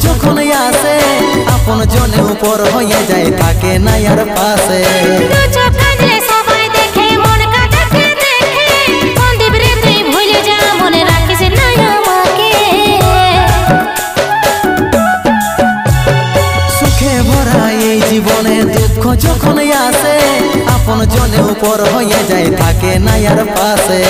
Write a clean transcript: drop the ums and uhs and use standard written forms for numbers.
যখন আসে আপন জনে উপর হয়ে যায় থাকে না আর পাশে। সুখে ভরা এই জীবনে দুঃখ যখন আসে আপন জনে উপর হয়ে যায় থাকে না আর পাশে।